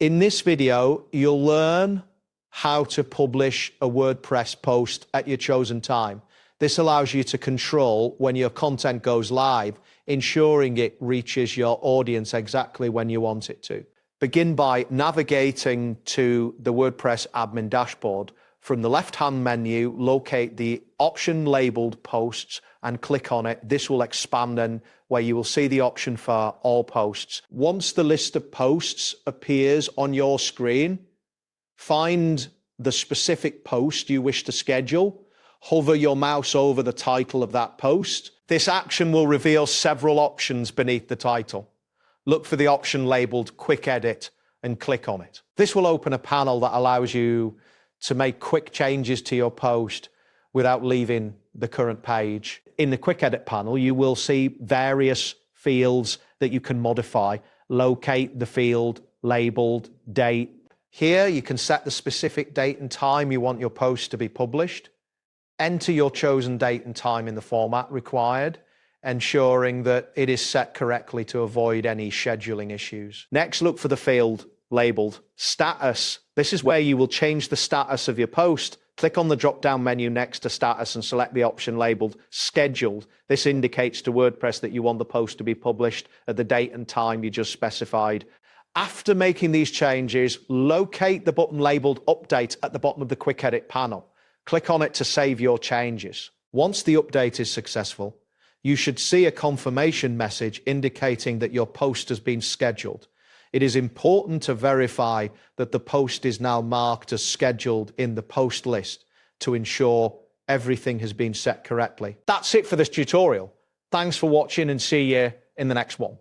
In this video, you'll learn how to publish a WordPress post at your chosen time. This allows you to control when your content goes live, ensuring it reaches your audience exactly when you want it to. Begin by navigating to the WordPress admin dashboard. From the left-hand menu, locate the option labeled posts and click on it. This will expand and where you will see the option for all posts. Once the list of posts appears on your screen, find the specific post you wish to schedule. Hover your mouse over the title of that post. This action will reveal several options beneath the title. Look for the option labeled Quick Edit and click on it. This will open a panel that allows you to make quick changes to your post without leaving the current page. In the Quick Edit panel, you will see various fields that you can modify. Locate the field labeled Date. Here you can set the specific date and time you want your post to be published. Enter your chosen date and time in the format required, ensuring that it is set correctly to avoid any scheduling issues. Next, look for the field labeled Status. This is where you will change the status of your post. Click on the drop-down menu next to Status and select the option labeled Scheduled. This indicates to WordPress that you want the post to be published at the date and time you just specified. After making these changes, locate the button labeled Update at the bottom of the Quick Edit panel. Click on it to save your changes. Once the update is successful, you should see a confirmation message indicating that your post has been scheduled. It is important to verify that the post is now marked as scheduled in the post list to ensure everything has been set correctly. That's it for this tutorial. Thanks for watching and see you in the next one.